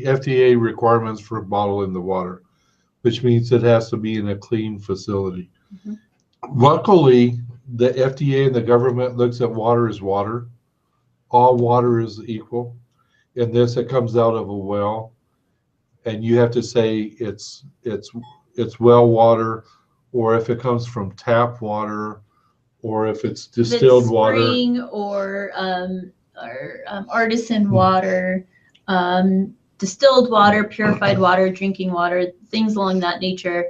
the FDA requirements for bottling the water, which means it has to be in a clean facility. Mm-hmm. Luckily, the FDA and the government looks at water as water. All water is equal. In this, it comes out of a well, and you have to say it's well water, or if it comes from tap water, or if it's distilled spring water, or artisan water, distilled water, purified water, drinking water, things along that nature.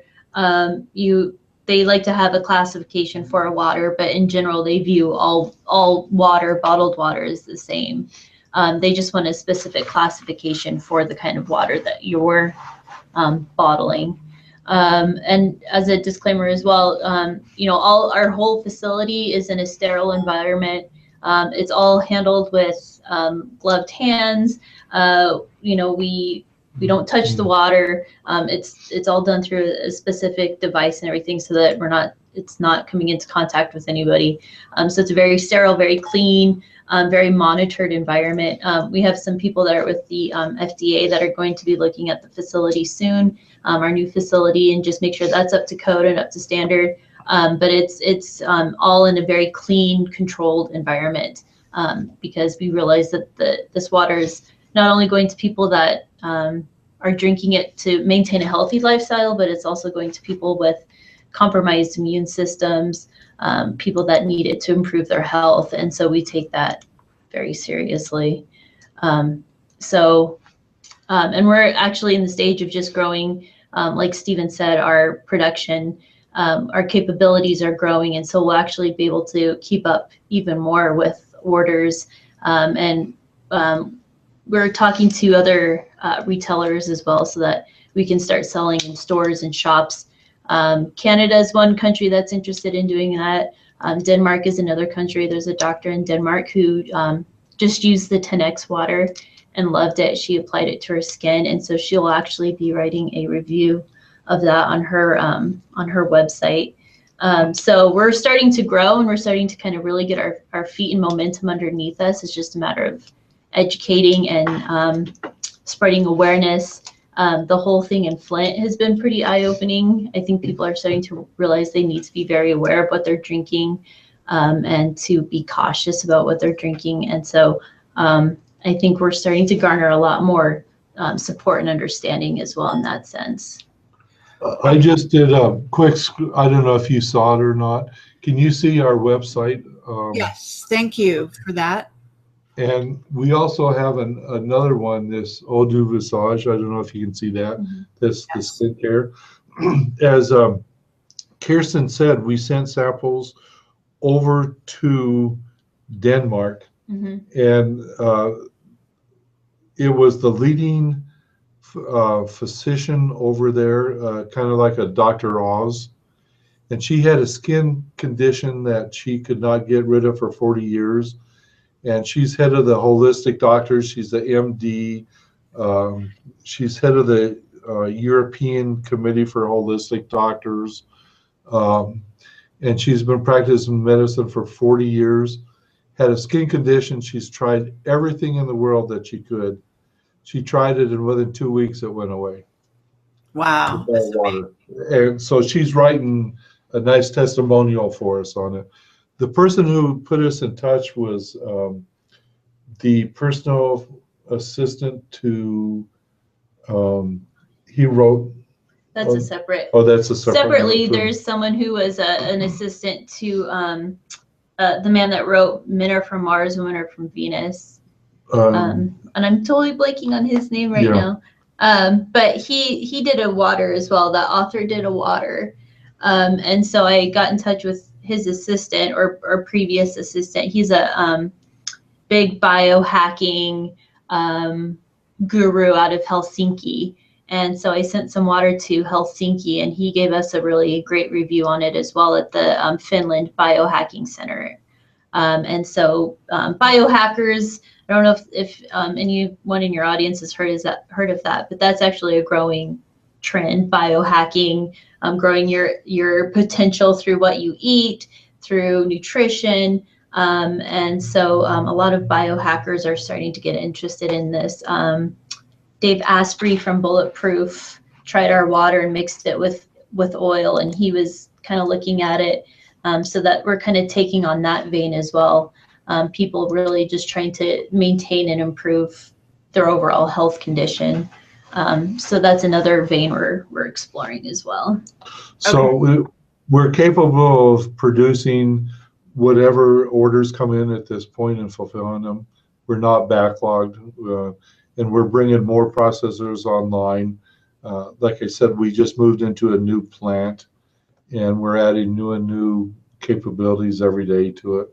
They like to have a classification for a water, but in general, they view all water, bottled water, is the same. They just want a specific classification for the kind of water that you're bottling. And as a disclaimer as well, our whole facility is in a sterile environment. It's all handled with gloved hands. We don't touch the water. It's all done through a specific device and everything, so that it's not coming into contact with anybody. So it's a very sterile, very clean, very monitored environment. We have some people that are with the FDA that are going to be looking at the facility soon, our new facility, and just make sure that's up to code and up to standard. But it's all in a very clean, controlled environment, because we realize that this water is not only going to people that are drinking it to maintain a healthy lifestyle, but it's also going to people with compromised immune systems, people that need it to improve their health. And so we take that very seriously. And we're actually in the stage of just growing. Like Stephen said, our production, our capabilities are growing. And so we'll actually be able to keep up even more with orders. We're talking to other retailers as well, so that we can start selling in stores and shops. Canada is one country that's interested in doing that. Denmark is another country. There's a doctor in Denmark who just used the 10X water and loved it. She applied it to her skin, and so she'll actually be writing a review of that on her website. So we're starting to grow, and we're starting to kind of really get our feet and momentum underneath us. It's just a matter of educating and spreading awareness. The whole thing in Flint has been pretty eye-opening. I think people are starting to realize they need to be very aware of what they're drinking, and to be cautious about what they're drinking. And so I think we're starting to garner a lot more support and understanding as well in that sense. I just did a quick, I don't know if you saw it or not. Can you see our website? Yes, thank you for that. And we also have another one, this Eau du Visage. I don't know if you can see that. Mm-hmm. This Yes. the skincare. As Kirsten said, we sent samples over to Denmark, Mm-hmm. and it was the leading physician over there, kind of like a Dr. Oz. And she had a skin condition that she could not get rid of for 40 years. And she's head of the holistic doctors. She's the MD. She's head of the European Committee for Holistic Doctors. And she's been practicing medicine for 40 years. Had a skin condition. She's tried everything in the world that she could. She tried it, and within 2 weeks, it went away. Wow. All water. And so she's writing a nice testimonial for us on it. The person who put us in touch was the personal assistant to, he wrote. That's a separate. Oh, that's a separate. Separately, there's someone who was an assistant to the man that wrote Men Are From Mars, Women Are From Venus. And I'm totally blanking on his name right now. But he did a water as well. The author did a water. And so I got in touch with his assistant or previous assistant. He's a big biohacking guru out of Helsinki. And so I sent some water to Helsinki, and he gave us a really great review on it as well at the Finland Biohacking Center. And so biohackers, I don't know if anyone in your audience has heard of that, but that's actually a growing trend, biohacking, growing your potential through what you eat, through nutrition. And so a lot of biohackers are starting to get interested in this. Dave Asprey from Bulletproof tried our water and mixed it with oil, and he was kind of looking at it. So that we're kind of taking on that vein as well. People really just trying to maintain and improve their overall health condition. So that's another vein we're exploring as well. So we're capable of producing whatever orders come in at this point and fulfilling them. We're not backlogged, and we're bringing more processors online. Like I said, we just moved into a new plant, and we're adding new capabilities every day to it.